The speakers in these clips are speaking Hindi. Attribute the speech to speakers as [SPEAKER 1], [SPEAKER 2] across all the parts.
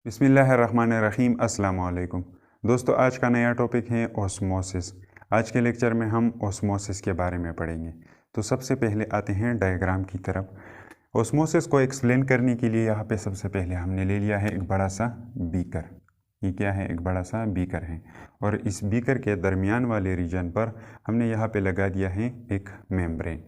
[SPEAKER 1] बिस्मिल्लाहिर्रहमानिर्रहीम। अस्सलाम वालेकुम दोस्तों, आज का नया टॉपिक है ओस्मोसिस। आज के लेक्चर में हम ओस्मोसिस के बारे में पढ़ेंगे। तो सबसे पहले आते हैं डायग्राम की तरफ। ओस्मोसिस को एक्सप्लेन करने के लिए यहाँ पे सबसे पहले हमने ले लिया है एक बड़ा सा बीकर। ये क्या है? एक बड़ा सा बीकर है और इस बीकर के दरमियान वाले रीजन पर हमने यहाँ पे लगा दिया है एक मेम्ब्रेन।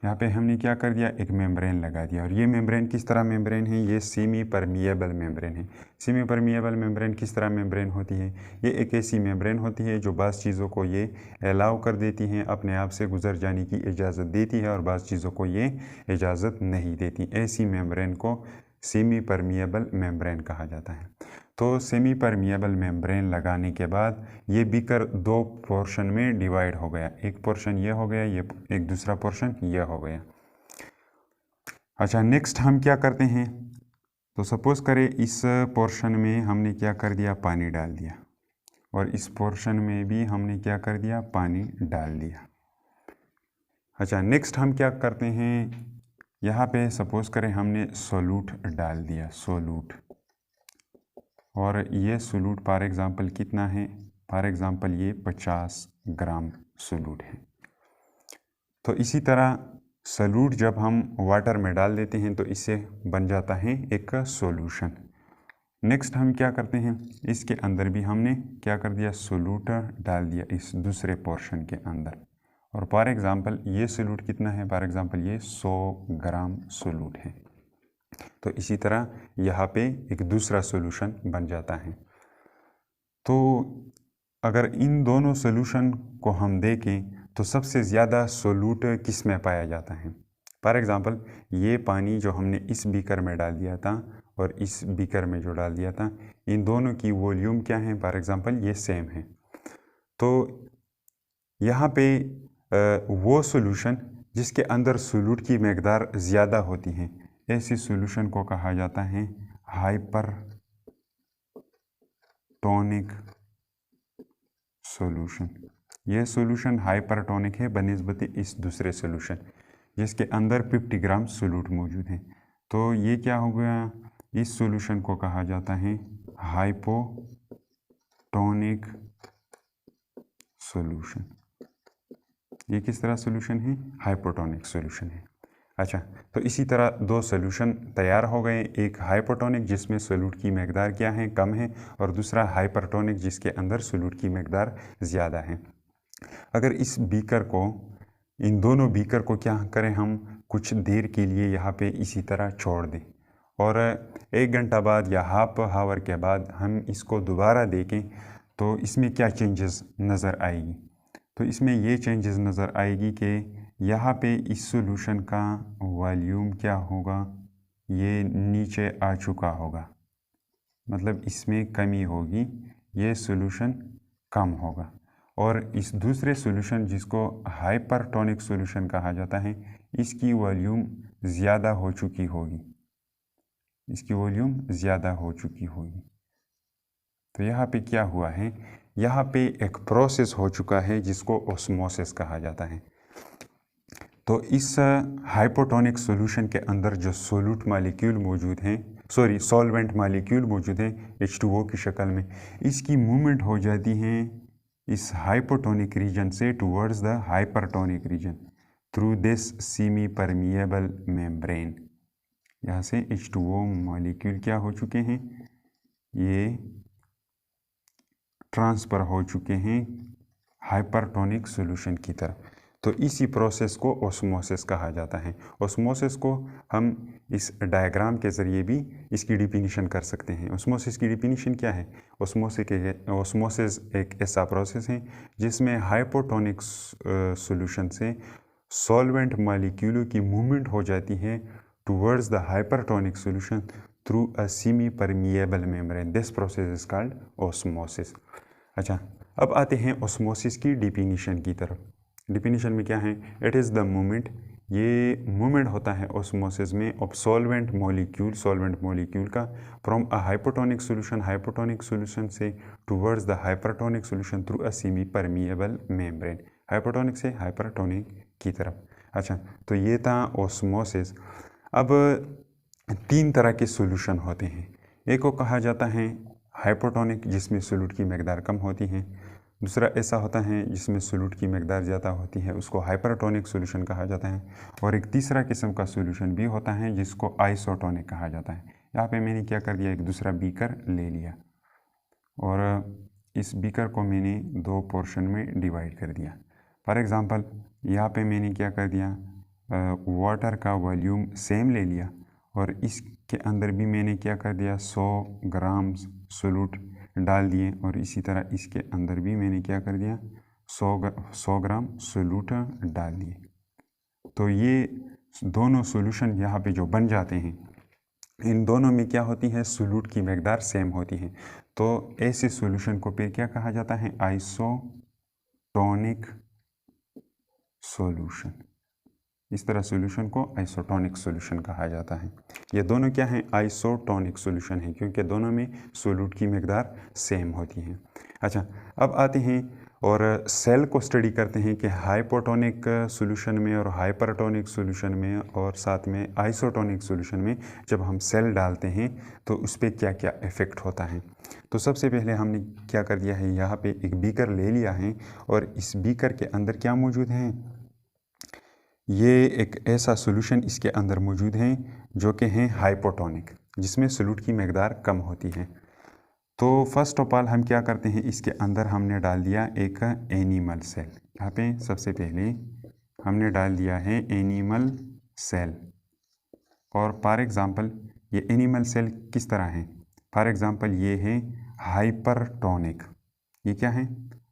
[SPEAKER 1] यहाँ पे हमने क्या कर दिया? एक मेम्ब्रेन लगा दिया। और ये मेम्ब्रेन किस तरह मेम्ब्रेन है? ये सेमी परमिएबल मेम्ब्रेन है। सेमी परमिएबल मेम्ब्रेन किस तरह मेम्ब्रेन होती है? ये एक ऐसी मेम्ब्रेन होती है जो बाज़ चीज़ों को ये अलाउ कर देती हैं, अपने आप से गुजर जाने की इजाज़त देती है और बाज़ चीज़ों को ये इजाज़त नहीं देती। ऐसी मेम्ब्रेन को सेमी परमिएबल मेम्ब्रेन कहा जाता है। तो सेमी परमिएबल मेम्ब्रेन लगाने के बाद ये बीकर दो पोर्शन में डिवाइड हो गया। एक पोर्शन ये हो गया, ये एक दूसरा पोर्शन ये हो गया। अच्छा, नेक्स्ट हम क्या करते हैं? तो सपोज़ करें इस पोर्शन में हमने क्या कर दिया? पानी डाल दिया। और इस पोर्शन में भी हमने क्या कर दिया? पानी डाल दिया। अच्छा, नेक्स्ट हम क्या करते हैं? यहाँ पे सपोज़ करें हमने सोलूट डाल दिया, सोलूट। और ये सोलूट फॉर एग्ज़ाम्पल कितना है? फॉर एग्ज़ाम्पल ये 50 ग्राम सोलूट है। तो इसी तरह सोलूट जब हम वाटर में डाल देते हैं तो इससे बन जाता है एक सॉल्यूशन। नेक्स्ट हम क्या करते हैं? इसके अंदर भी हमने क्या कर दिया? सोलूट डाल दिया इस दूसरे पोर्शन के अंदर। और फॉर एग्ज़ाम्पल ये सोलूट कितना है? फॉर एग्ज़ाम्पल ये 100 ग्राम सोलूट है। तो इसी तरह यहाँ पे एक दूसरा सॉल्यूशन बन जाता है। तो अगर इन दोनों सॉल्यूशन को हम देखें तो सबसे ज़्यादा सोलूट किस में पाया जाता है? फॉर एग्ज़ाम्पल ये पानी जो हमने इस बीकर में डाल दिया था और इस बीकर में जो डाल दिया था, इन दोनों की वॉल्यूम क्या है? फॉर एग्ज़ाम्पल ये सेम है। तो यहाँ पे वो सॉल्यूशन जिसके अंदर सोलूट की मकदार ज़्यादा होती है, ऐसे सॉल्यूशन को कहा जाता है हाइपरटोनिक सॉल्यूशन। यह सॉल्यूशन हाइपरटोनिक है बनिस्बत इस दूसरे सॉल्यूशन जिसके अंदर 50 ग्राम सोलूट मौजूद है। तो ये क्या हो गया? इस सॉल्यूशन को कहा जाता है हाइपोटोनिक सॉल्यूशन। ये किस तरह सॉल्यूशन है? हाइपोटोनिक सॉल्यूशन है। अच्छा, तो इसी तरह दो सॉल्यूशन तैयार हो गए। एक हाइपोटोनिक जिसमें सोलूट की मकदार क्या है? कम है। और दूसरा हाइपरटोनिक जिसके अंदर सोलूट की मकदार ज़्यादा है। अगर इस बीकर को, इन दोनों बीकर को क्या करें हम? कुछ देर के लिए यहाँ पे इसी तरह छोड़ दें और 1 घंटा बाद या हाफ हावर के बाद हम इसको दोबारा देखें तो इसमें क्या चेंजेस नज़र आएगी? तो इसमें ये चेंजेस नज़र आएगी कि यहाँ पे इस सॉल्यूशन का वॉल्यूम क्या होगा? ये नीचे आ चुका होगा, मतलब इसमें कमी होगी, ये सॉल्यूशन कम होगा। और इस दूसरे सॉल्यूशन जिसको हाइपरटोनिक सॉल्यूशन कहा जाता है, इसकी वॉल्यूम ज़्यादा हो चुकी होगी, इसकी वॉल्यूम ज़्यादा हो चुकी होगी। तो यहाँ पे क्या हुआ है? यहाँ पे एक प्रोसेस हो चुका है जिसको ओस्मोसिस कहा जाता है। तो इस हाइपोटोनिक सॉल्यूशन के अंदर जो सोलूट मॉलिक्यूल मौजूद हैं, सॉल्वेंट मॉलिक्यूल मौजूद हैं H2O की शक्ल में, इसकी मूवमेंट हो जाती है इस हाइपोटोनिक रीजन से towards the hypertonic region through this semi permeable membrane. यहाँ से H2O मॉलिक्यूल क्या हो चुके हैं? ये ट्रांसफ़र हो चुके हैं हाइपरटोनिक सॉल्यूशन की तरफ। तो इसी प्रोसेस को ओस्मोसिस कहा जाता है। ओस्मोसिस को हम इस डायग्राम के ज़रिए भी इसकी डिफिनीशन कर सकते हैं। ओस्मोसिस की डिफिनीशन क्या है? ओस्मोसिस एक ऐसा प्रोसेस है जिसमें हाइपोटोनिक सॉल्यूशन से सॉल्वेंट मॉलिक्यूलों की मूवमेंट हो जाती है towards the hypertonic solution through a semi permeable membrane. This process is called osmosis. अच्छा, अब आते हैं ओस्मोसिस की डिफिनीशन की तरफ। डिफिनीशन में क्या है? इट इज़ द मूवमेंट, ये मूवमेंट होता है ओस्मोसिस में ऑफ सॉल्वेंट मॉलिक्यूल का फ्रॉम अ हाइपोटोनिक सॉल्यूशन से towards the hypertonic solution through a semi permeable membrane, hypotonic से हाइपरटोनिक की तरफ। अच्छा, तो ये था ओस्मोसिस। अब 3 तरह के सॉल्यूशन होते हैं। एक को कहा जाता है हाइपोटोनिक, जिसमें सोल्यूट की मकदार कम होती है। दूसरा ऐसा होता है जिसमें सोल्यूट की मकदार ज़्यादा होती है, उसको हाइपरटोनिक सॉल्यूशन कहा जाता है। और एक तीसरा किस्म का सॉल्यूशन भी होता है जिसको आइसोटोनिक कहा जाता है। यहाँ पे मैंने क्या कर दिया, एक दूसरा बीकर ले लिया और इस बीकर को मैंने 2 पोर्शन में डिवाइड कर दिया। फॉर एग्ज़ाम्पल यहाँ पे मैंने क्या कर दिया, वाटर का वॉल्यूम सेम ले लिया और इसके अंदर भी मैंने क्या कर दिया, 100 ग्राम सोल्यूट डाल दिए और इसी तरह इसके अंदर भी मैंने क्या कर दिया, 100 ग्राम सोल्यूट डाल दिए। तो ये दोनों सॉल्यूशन यहाँ पे जो बन जाते हैं, इन दोनों में क्या होती है, सोल्यूट की मकदार सेम होती है। तो ऐसे सॉल्यूशन को फिर क्या कहा जाता है, आइसोटोनिक सॉल्यूशन। इस तरह सॉल्यूशन को आइसोटोनिक सॉल्यूशन कहा जाता है। ये दोनों क्या हैं, आइसोटोनिक सॉल्यूशन है, क्योंकि दोनों में सोल्यूट की मकदार सेम होती है। अच्छा, अब आते हैं और सेल को स्टडी करते हैं कि हाइपोटोनिक सॉल्यूशन में और हाइपरटोनिक सॉल्यूशन में और साथ में आइसोटोनिक सॉल्यूशन में जब हम सेल डालते हैं तो उस पर क्या क्या इफ़ेक्ट होता है। तो सबसे पहले हमने क्या कर दिया है, यहाँ पे एक बीकर ले लिया है और इस बीकर के अंदर क्या मौजूद है, ये एक ऐसा सॉल्यूशन इसके अंदर मौजूद है जो कि हैं हाइपोटोनिक, जिसमें सोल्यूट की मकदार कम होती है। तो फर्स्ट ऑफ ऑल हम क्या करते हैं, इसके अंदर हमने डाल दिया एक एनिमल सेल। यहाँ पे सबसे पहले हमने डाल दिया है एनिमल सेल। और फॉर एग्ज़ाम्पल ये एनिमल सेल किस तरह है, फॉर एग्ज़ाम्पल ये है हाइपरटोनिक। ये क्या है,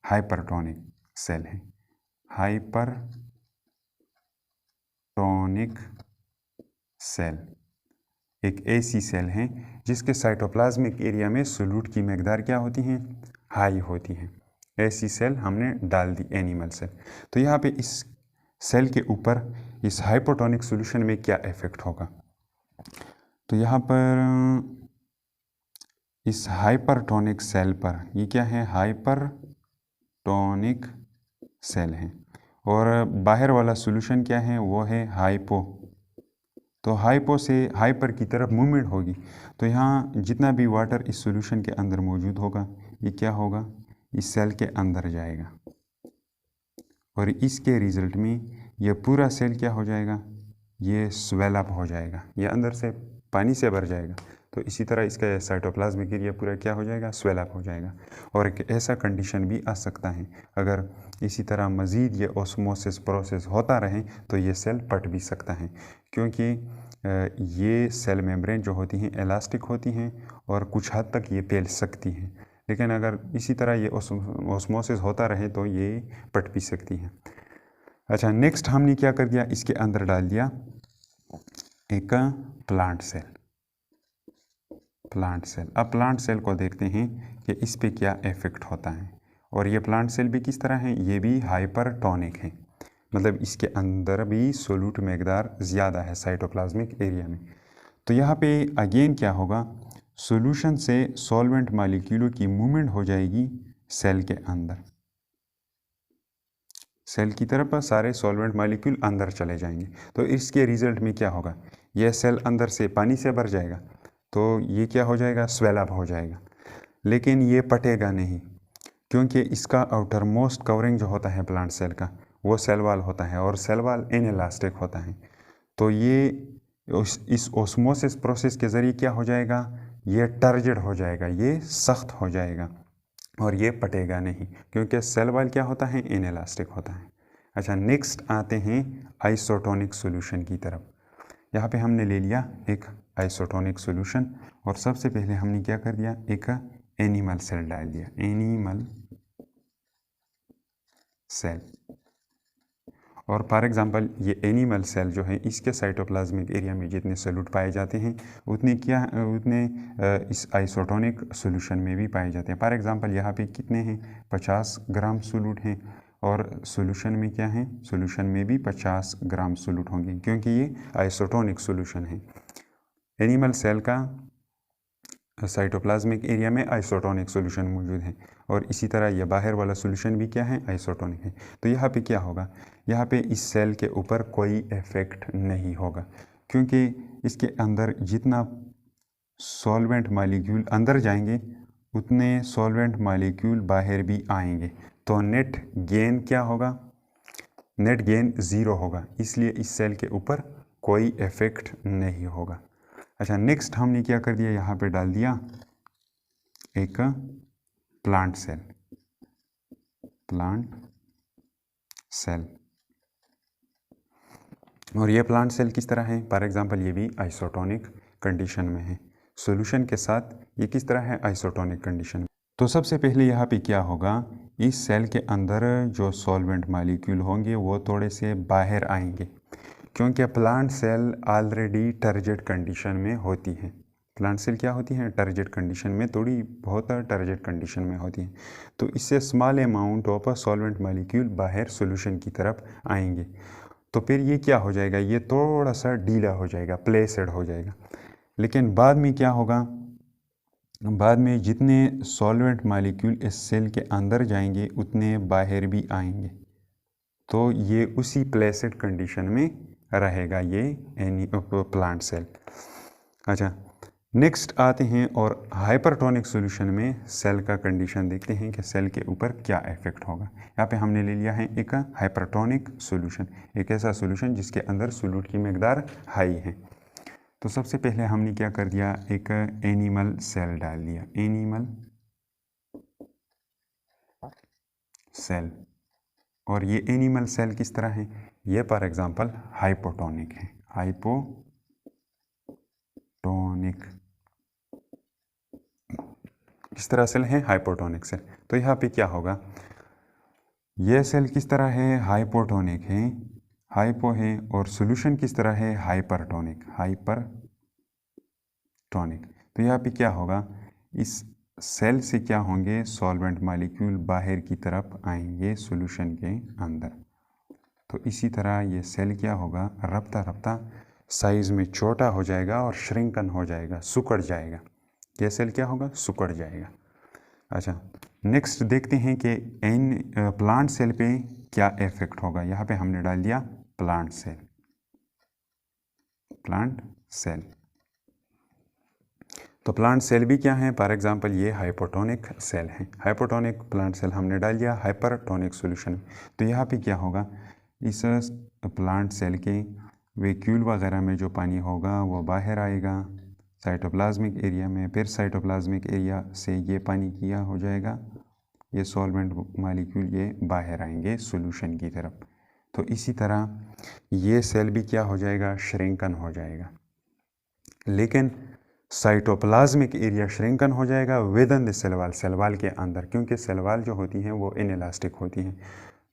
[SPEAKER 1] हाइपरटोनिक सेल है। हाइपरटोनिक सेल एक ऐसी सेल है जिसके साइटोप्लाज्मिक एरिया में सोल्यूट की मकदार क्या होती है, हाई होती है। ऐसी सेल हमने डाल दी, एनिमल सेल। तो यहाँ पे इस सेल के ऊपर इस हाइपोटोनिक सॉल्यूशन में क्या इफेक्ट होगा, तो यहाँ पर इस हाइपरटोनिक सेल पर, ये क्या है, हाइपरटोनिक सेल है और बाहर वाला सॉल्यूशन क्या है, वो है हाइपो। तो हाइपो से हाइपर की तरफ मूवमेंट होगी, तो यहाँ जितना भी वाटर इस सॉल्यूशन के अंदर मौजूद होगा, ये क्या होगा, इस सेल के अंदर जाएगा और इसके रिजल्ट में ये पूरा सेल क्या हो जाएगा, ये स्वेल अप हो जाएगा, ये अंदर से पानी से भर जाएगा। तो इसी तरह इसका साइटोप्लाज्मिक एरिया पूरा क्या हो जाएगा, स्वेल अप हो जाएगा। और एक ऐसा कंडीशन भी आ सकता है, अगर इसी तरह मज़ीद ये ऑस्मोसिस प्रोसेस होता रहे तो ये सेल पट भी सकता है, क्योंकि ये सेल मेम्ब्रेन जो होती हैं इलास्टिक होती हैं और कुछ हद तक ये फैल सकती हैं, लेकिन अगर इसी तरह ये ऑस्मोसिस होता रहे तो ये पट भी सकती हैं। अच्छा, नेक्स्ट हमने क्या कर दिया, इसके अंदर डाल दिया एक प्लांट सेल। अब प्लांट सेल को देखते हैं कि इस पे क्या इफेक्ट होता है। और ये प्लांट सेल भी किस तरह है, ये भी हाइपरटोनिक है, मतलब इसके अंदर भी सोल्यूट मकदार ज़्यादा है साइटोप्लाज्मिक एरिया में। तो यहाँ पे अगेन क्या होगा, सॉल्यूशन से सॉल्वेंट मॉलिक्यूलों की मूवमेंट हो जाएगी सेल के अंदर, सेल की तरफ सारे सॉल्वेंट मॉलिक्यूल अंदर चले जाएंगे। तो इसके रिजल्ट में क्या होगा, यह सेल अंदर से पानी से भर जाएगा, तो ये क्या हो जाएगा, स्वेल अप हो जाएगा। लेकिन ये पटेगा नहीं, क्योंकि इसका आउटर मोस्ट कवरिंग जो होता है प्लांट सेल का, वो सेल वाल होता है और सेल वाल इनइलास्टिक होता है। तो ये इस ओस्मोसिस प्रोसेस के ज़रिए क्या हो जाएगा, ये टर्जिड हो जाएगा, ये सख्त हो जाएगा और ये पटेगा नहीं, क्योंकि सेल वाल क्या होता है, इनइलास्टिक होता है। अच्छा, नेक्स्ट आते हैं आइसोटोनिक सॉल्यूशन की तरफ। यहाँ पे हमने ले लिया एक आइसोटोनिक सॉल्यूशन और सबसे पहले हमने क्या कर दिया, एक एनिमल सेल डाल दिया, एनिमल सेल। और फॉर एग्जांपल ये एनिमल सेल जो है, इसके साइटोप्लाज्मिक एरिया में जितने सोल्यूट पाए जाते हैं उतने इस आइसोटोनिक सॉल्यूशन में भी पाए जाते हैं। फॉर एग्जांपल यहाँ पे कितने हैं, 50 ग्राम सोल्यूट हैं और सॉल्यूशन में क्या है, सॉल्यूशन में भी 50 ग्राम सोल्यूट होंगे, क्योंकि ये आइसोटोनिक सॉल्यूशन है। एनिमल सेल का साइटोप्लाज्मिक एरिया में आइसोटोनिक सॉल्यूशन मौजूद है और इसी तरह यह बाहर वाला सॉल्यूशन भी क्या है, आइसोटोनिक है। तो यहाँ पे क्या होगा, यहाँ पे इस सेल के ऊपर कोई इफेक्ट नहीं होगा, क्योंकि इसके अंदर जितना सॉल्वेंट मालिक्यूल अंदर जाएंगे उतने सॉल्वेंट मालिक्यूल बाहर भी आएंगे। तो नेट गेन क्या होगा? नेट गेन ज़ीरो होगा, इसलिए इस सेल के ऊपर कोई इफेक्ट नहीं होगा। अच्छा, नेक्स्ट हमने क्या कर दिया, यहाँ पे डाल दिया एक प्लांट सेल। प्लांट सेल, और ये प्लांट सेल किस तरह है? फॉर एग्जांपल ये भी आइसोटोनिक कंडीशन में है। सॉल्यूशन के साथ ये किस तरह है? आइसोटोनिक कंडीशन में। तो सबसे पहले यहाँ पे क्या होगा, इस सेल के अंदर जो सॉल्वेंट मॉलिक्यूल होंगे वो थोड़े से बाहर आएंगे, क्योंकि plant cell already turgid condition में होती है। प्लांट सेल क्या होती है? टर्जिड कंडीशन में, थोड़ी बहुत टर्जिड कंडीशन में होती है। तो इससे small amount of solvent molecule बाहर सॉल्यूशन की तरफ आएंगे। तो फिर ये क्या हो जाएगा, ये थोड़ा सा ढीला हो जाएगा, प्लेसेड हो जाएगा। लेकिन बाद में क्या होगा, बाद में जितने सॉल्वेंट मॉलिक्यूल इस सेल के अंदर जाएंगे उतने बाहर भी आएंगे। तो ये उसी प्लेसेड कंडीशन में रहेगा ये प्लांट सेल। अच्छा, नेक्स्ट आते हैं और हाइपरटोनिक सॉल्यूशन में सेल का कंडीशन देखते हैं कि सेल के ऊपर क्या इफेक्ट होगा। यहाँ पे हमने ले लिया है एक हाइपरटोनिक सॉल्यूशन, एक ऐसा सॉल्यूशन जिसके अंदर सोल्यूट की मकदार हाई है। तो सबसे पहले हमने क्या कर दिया, एक एनिमल सेल डाल दिया, एनिमल सेल। और ये एनिमल सेल किस तरह है? ये फॉर एग्जांपल हाइपोटोनिक है, हाइपोटोनिक किस तरह सेल है? Hypotonic cell. तो यहाँ पे क्या होगा, ये सेल किस तरह है? हाइपोटोनिक है, हाइपो है, और सॉल्यूशन किस तरह है? Hypertonic, hypertonic. तो यहाँ पे क्या होगा, इस सेल से क्या होंगे, सॉल्वेंट मॉलिक्यूल बाहर की तरफ आएंगे सॉल्यूशन के अंदर। तो इसी तरह ये सेल क्या होगा, रफ्ता रफ्ता साइज़ में छोटा हो जाएगा और श्रिंकन हो जाएगा, सुकड़ जाएगा। ये सेल क्या होगा? सुकड़ जाएगा। अच्छा, नेक्स्ट देखते हैं कि प्लांट सेल पे क्या इफेक्ट होगा। यहाँ पे हमने डाल दिया प्लांट सेल, प्लांट सेल। तो प्लांट सेल भी क्या है? फॉर एग्जांपल ये हाइपोटोनिक सेल है, हाइपोटोनिक प्लांट सेल हमने डाल दिया हाइपरटोनिक सॉल्यूशन। तो यहाँ पे क्या होगा, इस प्लांट सेल के वैक्यूल वगैरह में जो पानी होगा वो बाहर आएगा साइटोप्लाज्मिक एरिया में, फिर साइटोप्लाज्मिक एरिया से ये पानी किया हो जाएगा, ये सॉल्वेंट मॉलिक्यूल ये बाहर आएंगे सॉल्यूशन की तरफ। तो इसी तरह ये सेल भी क्या हो जाएगा, श्रिंकन हो जाएगा। लेकिन साइटोप्लाज्मिक एरिया श्रिंकन हो जाएगा within the cell wall, cell wall के अंदर, क्योंकि सेल वॉल जो होती हैं वो इनइलास्टिक होती हैं।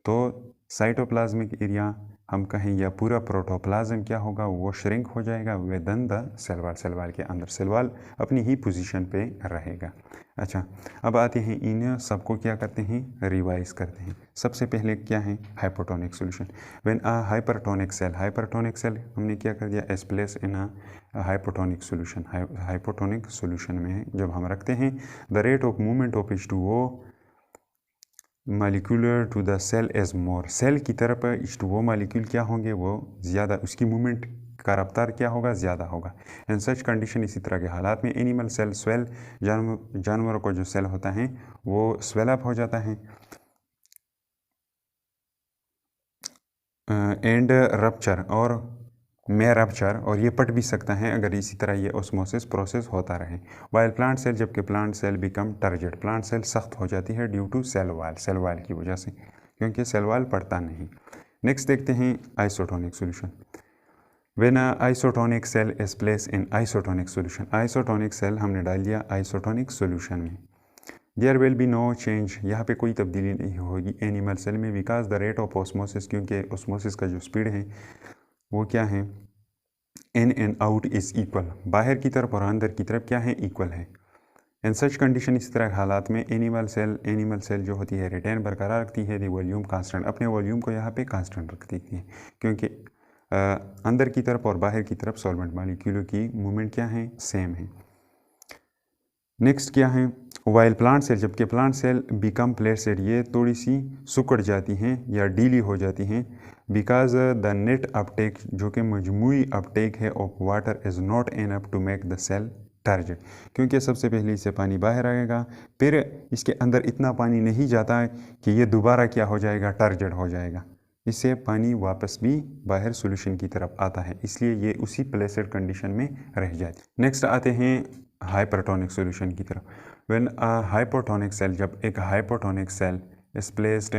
[SPEAKER 1] तो साइटोप्लाज्मिक एरिया हम कहें या पूरा प्रोटोप्लाज्म क्या होगा, वो श्रिंक हो जाएगा within the cell wall, cell wall के अंदर, सेल वॉल अपनी ही पोजीशन पे रहेगा। अच्छा, अब आते हैं इन सबको क्या करते हैं, रिवाइज करते हैं। सबसे पहले क्या है, hypotonic solution. When a hypertonic cell, hypertonic cell हमने क्या कर दिया, as place in a hypotonic solution. Hypotonic solution में जब हम रखते हैं, the rate of movement of H2O molecular to the cell is more, cell की तरफ H2O मालिक्यूल क्या होंगे, वो ज़्यादा, उसकी मूवमेंट का रफ्तार क्या होगा, ज़्यादा होगा। इन सच कंडीशन, इसी तरह के हालात में एनिमल सेल स्वेल, जानवरों को जो सेल होता है वो स्वेल अप हो जाता है एंड रप्चर, और में रप्चर, और ये पट भी सकता है अगर इसी तरह ये ऑस्मोसिस प्रोसेस होता रहे। वाइल प्लांट सेल, जबकि plant cell become turgid, plant cell सख्त हो जाती है due to cell wall, cell wall की वजह से, क्योंकि सेल वाल पड़ता नहीं। नेक्स्ट देखते हैं isotonic solution. When isotonic cell is place in isotonic solution, isotonic cell हमने डाल दिया आइसोटोनिक सॉल्यूशन में, there will be no change, यहाँ पे कोई तब्दीली नहीं होगी एनिमल सेल में, because the rate of osmosis, क्योंकि ऑस्मोसिस का जो स्पीड है वो क्या है, in and out is equal, बाहर की तरफ और अंदर की तरफ क्या है, इक्वल है। इन सच कंडीशन, इस तरह हालात में एनिमल सेल जो होती है रिटेन बरकरार रखती है द वॉल्यूम कांस्टेंट, अपने वॉल्यूम को यहाँ पे कांस्टेंट रख देती है, क्योंकि अंदर की तरफ और बाहर की तरफ सॉल्वेंट मॉलिक्यूलों की मूवमेंट क्या है, सेम है। नेक्स्ट क्या है, वाइल प्लांट सेल, जबकि प्लांट सेल बिकम प्लेसेड, ये थोड़ी सी सुकड़ जाती हैं या डीली हो जाती हैं, बिकॉज द नेट अपटेक, जो कि मजमूई अपटेक है of water is not enough to make the cell turgid, क्योंकि सबसे पहले इससे पानी बाहर आएगा, फिर इसके अंदर इतना पानी नहीं जाता है कि ये दोबारा क्या हो जाएगा, टर्जिड हो जाएगा। इससे पानी वापस भी बाहर सॉल्यूशन की तरफ आता है, इसलिए ये उसी प्लेसेड कंडीशन में रह जाती है। नेक्स्ट आते हैं हाइपरटोनिक सॉल्यूशन की तरफ। व्हेन हाइपोटोनिक सेल, जब एक hypotonic cell is placed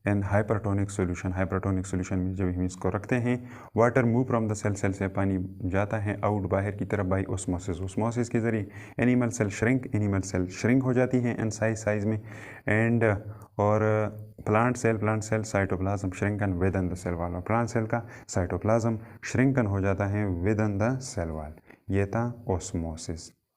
[SPEAKER 1] in hypertonic solution, hypertonic solution में जब हम इसको रखते हैं, water move from the cell, cell से पानी जाता है आउट बाहर की तरफ बाई ओस्मोसिस, ओस्मोसिस के जरिए एनिमल सेल श्रिंक हो जाती है इन साइज में, एंड और plant cell cytoplasm shrunken within the cell wall, और प्लांट सेल का साइटोप्लाज्म श्रिंकन हो जाता है within the cell wall. ये था ओस्मोसिस।